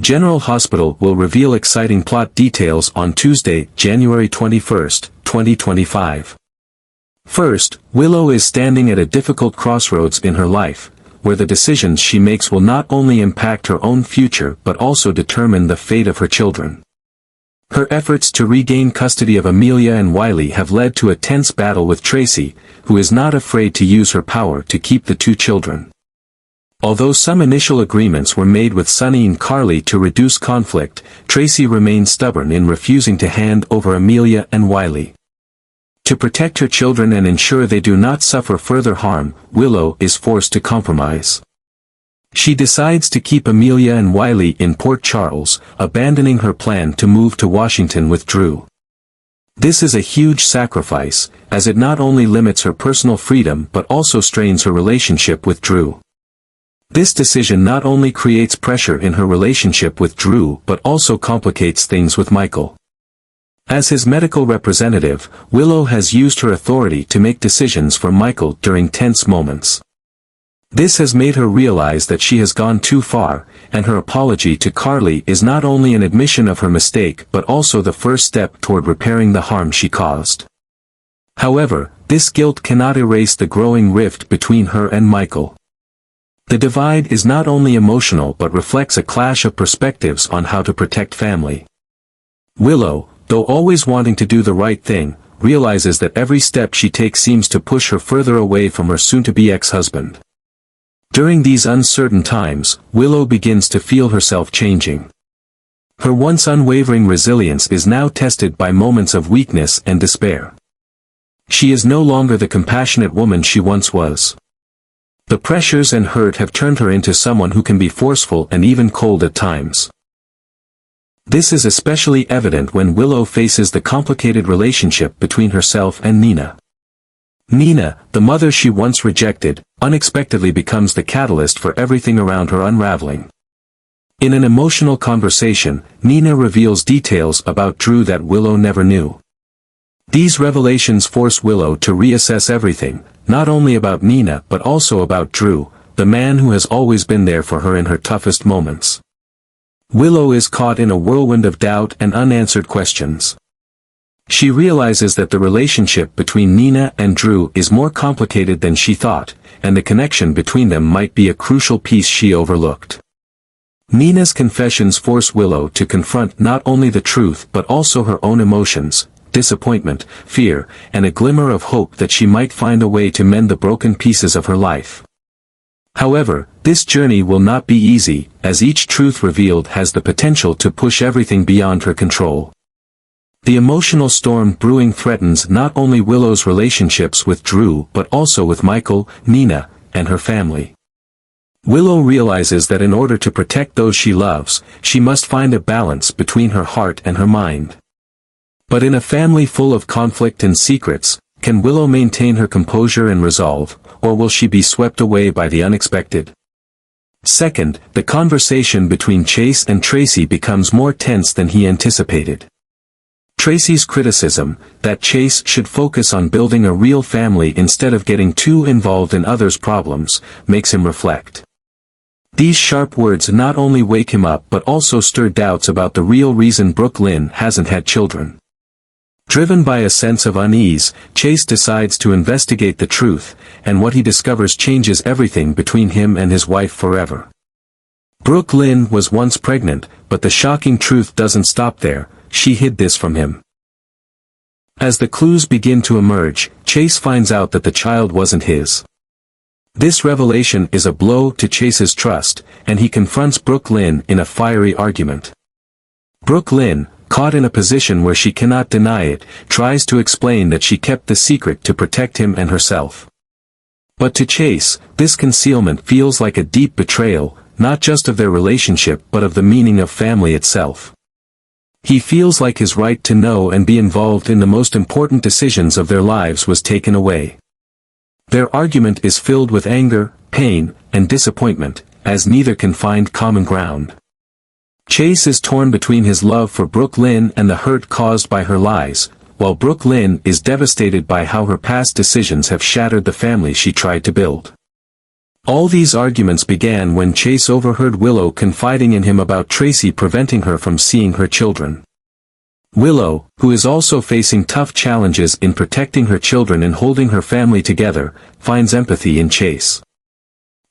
General Hospital will reveal exciting plot details on Tuesday, January 21, 2025. First, Willow is standing at a difficult crossroads in her life, where the decisions she makes will not only impact her own future but also determine the fate of her children. Her efforts to regain custody of Amelia and Wiley have led to a tense battle with Tracy, who is not afraid to use her power to keep the two children. Although some initial agreements were made with Sunny and Carly to reduce conflict, Tracy remains stubborn in refusing to hand over Amelia and Wiley. To protect her children and ensure they do not suffer further harm, Willow is forced to compromise. She decides to keep Amelia and Wiley in Port Charles, abandoning her plan to move to Washington with Drew. This is a huge sacrifice, as it not only limits her personal freedom but also strains her relationship with Drew. This decision not only creates pressure in her relationship with Drew but also complicates things with Michael. As his medical representative, Willow has used her authority to make decisions for Michael during tense moments. This has made her realize that she has gone too far, and her apology to Carly is not only an admission of her mistake but also the first step toward repairing the harm she caused. However, this guilt cannot erase the growing rift between her and Michael. The divide is not only emotional but reflects a clash of perspectives on how to protect family. Willow, though always wanting to do the right thing, realizes that every step she takes seems to push her further away from her soon-to-be ex-husband. During these uncertain times, Willow begins to feel herself changing. Her once unwavering resilience is now tested by moments of weakness and despair. She is no longer the compassionate woman she once was. The pressures and hurt have turned her into someone who can be forceful and even cold at times. This is especially evident when Willow faces the complicated relationship between herself and Nina. Nina, the mother she once rejected, unexpectedly becomes the catalyst for everything around her unraveling. In an emotional conversation, Nina reveals details about Drew that Willow never knew. These revelations force Willow to reassess everything, not only about Nina but also about Drew, the man who has always been there for her in her toughest moments. Willow is caught in a whirlwind of doubt and unanswered questions. She realizes that the relationship between Nina and Drew is more complicated than she thought, and the connection between them might be a crucial piece she overlooked. Nina's confessions force Willow to confront not only the truth but also her own emotions, disappointment, fear, and a glimmer of hope that she might find a way to mend the broken pieces of her life. However, this journey will not be easy, as each truth revealed has the potential to push everything beyond her control. The emotional storm brewing threatens not only Willow's relationships with Drew but also with Michael, Nina, and her family. Willow realizes that in order to protect those she loves, she must find a balance between her heart and her mind. But in a family full of conflict and secrets, can Willow maintain her composure and resolve, or will she be swept away by the unexpected? Second, the conversation between Chase and Tracy becomes more tense than he anticipated. Tracy's criticism, that Chase should focus on building a real family instead of getting too involved in others' problems, makes him reflect. These sharp words not only wake him up but also stir doubts about the real reason Brooke Lynn hasn't had children. Driven by a sense of unease, Chase decides to investigate the truth, and what he discovers changes everything between him and his wife forever. Brooke Lynn was once pregnant, but the shocking truth doesn't stop there. She hid this from him. As the clues begin to emerge, Chase finds out that the child wasn't his. This revelation is a blow to Chase's trust, and he confronts Brooke Lynn in a fiery argument. Brooke Lynn, caught in a position where she cannot deny it, tries to explain that she kept the secret to protect him and herself. But to Chase, this concealment feels like a deep betrayal, not just of their relationship but of the meaning of family itself. He feels like his right to know and be involved in the most important decisions of their lives was taken away. Their argument is filled with anger, pain, and disappointment, as neither can find common ground. Chase is torn between his love for Brooke Lynn and the hurt caused by her lies, while Brooke Lynn is devastated by how her past decisions have shattered the family she tried to build. All these arguments began when Chase overheard Willow confiding in him about Tracy preventing her from seeing her children. Willow, who is also facing tough challenges in protecting her children and holding her family together, finds empathy in Chase.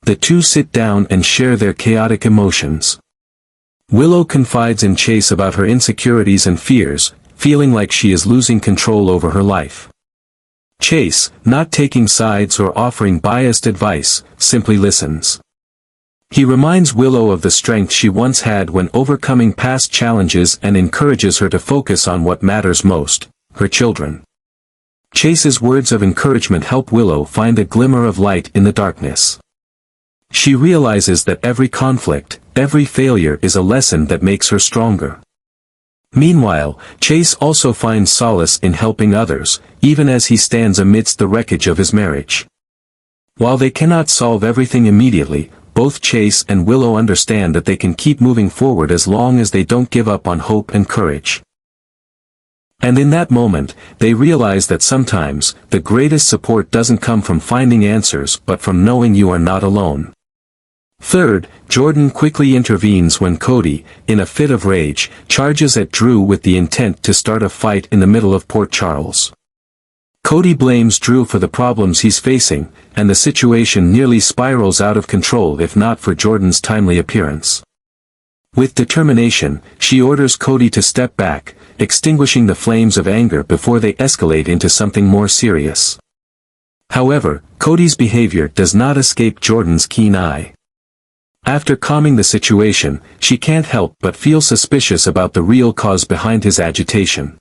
The two sit down and share their chaotic emotions. Willow confides in Chase about her insecurities and fears, feeling like she is losing control over her life. Chase, not taking sides or offering biased advice, simply listens. He reminds Willow of the strength she once had when overcoming past challenges and encourages her to focus on what matters most, her children. Chase's words of encouragement help Willow find a glimmer of light in the darkness. She realizes that every conflict, every failure is a lesson that makes her stronger. Meanwhile, Chase also finds solace in helping others, even as he stands amidst the wreckage of his marriage. While they cannot solve everything immediately, both Chase and Willow understand that they can keep moving forward as long as they don't give up on hope and courage. And in that moment, they realize that sometimes, the greatest support doesn't come from finding answers but from knowing you are not alone. Third, Jordan quickly intervenes when Cody, in a fit of rage, charges at Drew with the intent to start a fight in the middle of Port Charles. Cody blames Drew for the problems he's facing, and the situation nearly spirals out of control if not for Jordan's timely appearance. With determination, she orders Cody to step back, extinguishing the flames of anger before they escalate into something more serious. However, Cody's behavior does not escape Jordan's keen eye. After calming the situation, she can't help but feel suspicious about the real cause behind his agitation.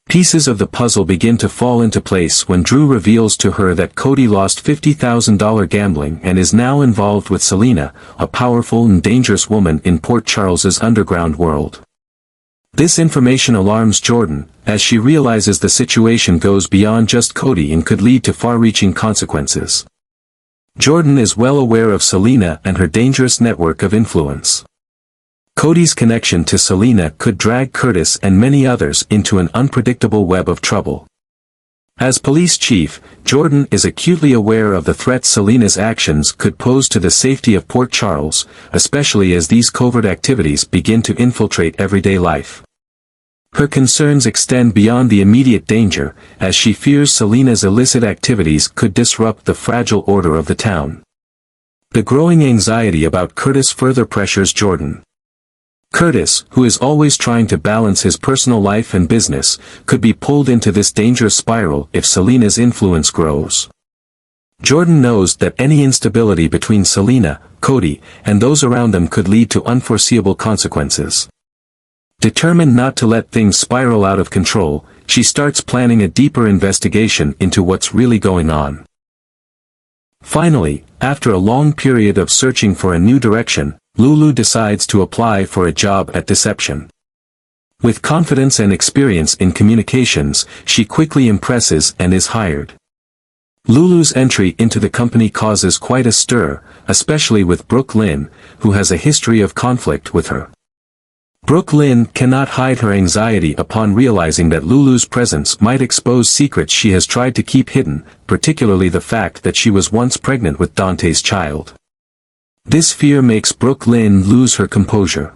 Pieces of the puzzle begin to fall into place when Drew reveals to her that Cody lost $50,000 gambling and is now involved with Selena, a powerful and dangerous woman in Port Charles's underground world. This information alarms Jordan, as she realizes the situation goes beyond just Cody and could lead to far-reaching consequences. Jordan is well aware of Selena and her dangerous network of influence. Cody's connection to Selena could drag Curtis and many others into an unpredictable web of trouble. As police chief, Jordan is acutely aware of the threat Selena's actions could pose to the safety of Port Charles, especially as these covert activities begin to infiltrate everyday life. Her concerns extend beyond the immediate danger, as she fears Selena's illicit activities could disrupt the fragile order of the town. The growing anxiety about Curtis further pressures Jordan. Curtis, who is always trying to balance his personal life and business, could be pulled into this dangerous spiral if Selena's influence grows. Jordan knows that any instability between Selena, Cody, and those around them could lead to unforeseeable consequences. Determined not to let things spiral out of control, she starts planning a deeper investigation into what's really going on. Finally, after a long period of searching for a new direction, Lulu decides to apply for a job at Deception. With confidence and experience in communications, she quickly impresses and is hired. Lulu's entry into the company causes quite a stir, especially with Brooke Lynn, who has a history of conflict with her. Brooke Lynn cannot hide her anxiety upon realizing that Lulu's presence might expose secrets she has tried to keep hidden, particularly the fact that she was once pregnant with Dante's child. This fear makes Brooke Lynn lose her composure.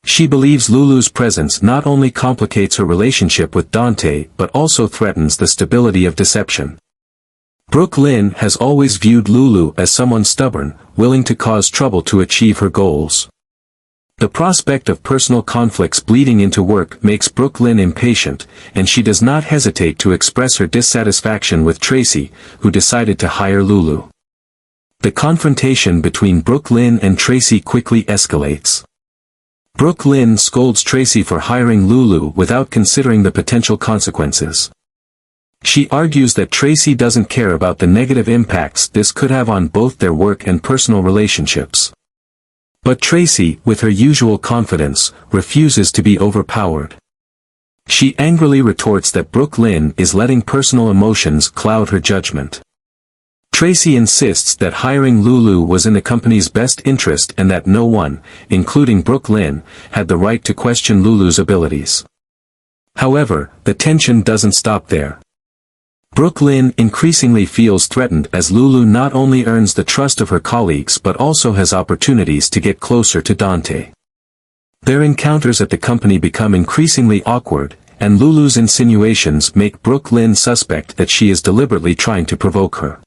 She believes Lulu's presence not only complicates her relationship with Dante but also threatens the stability of Deception. Brooke Lynn has always viewed Lulu as someone stubborn, willing to cause trouble to achieve her goals. The prospect of personal conflicts bleeding into work makes Brooke Lynn impatient, and she does not hesitate to express her dissatisfaction with Tracy, who decided to hire Lulu. The confrontation between Brooke Lynn and Tracy quickly escalates. Brooke Lynn scolds Tracy for hiring Lulu without considering the potential consequences. She argues that Tracy doesn't care about the negative impacts this could have on both their work and personal relationships. But Tracy, with her usual confidence, refuses to be overpowered. She angrily retorts that Brooke Lynn is letting personal emotions cloud her judgment. Tracy insists that hiring Lulu was in the company's best interest and that no one, including Brooke Lynn, had the right to question Lulu's abilities. However, the tension doesn't stop there. Brooklyn increasingly feels threatened as Lulu not only earns the trust of her colleagues but also has opportunities to get closer to Dante. Their encounters at the company become increasingly awkward, and Lulu's insinuations make Brooklyn suspect that she is deliberately trying to provoke her.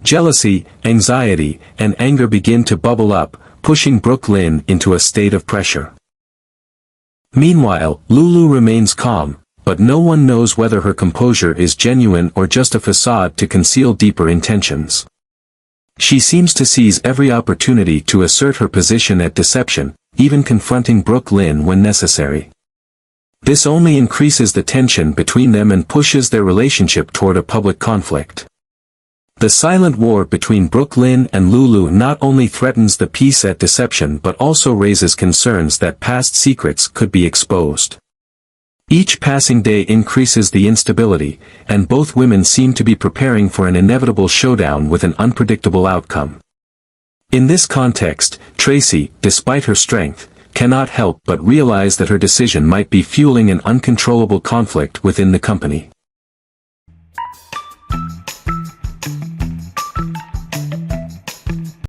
Jealousy, anxiety, and anger begin to bubble up, pushing Brooklyn into a state of pressure. Meanwhile, Lulu remains calm, but no one knows whether her composure is genuine or just a facade to conceal deeper intentions. She seems to seize every opportunity to assert her position at deception, even confronting Brooklyn when necessary. This only increases the tension between them and pushes their relationship toward a public conflict. The silent war between Brooklyn and Lulu not only threatens the peace at deception but also raises concerns that past secrets could be exposed. Each passing day increases the instability, and both women seem to be preparing for an inevitable showdown with an unpredictable outcome. In this context, Tracy, despite her strength, cannot help but realize that her decision might be fueling an uncontrollable conflict within the company.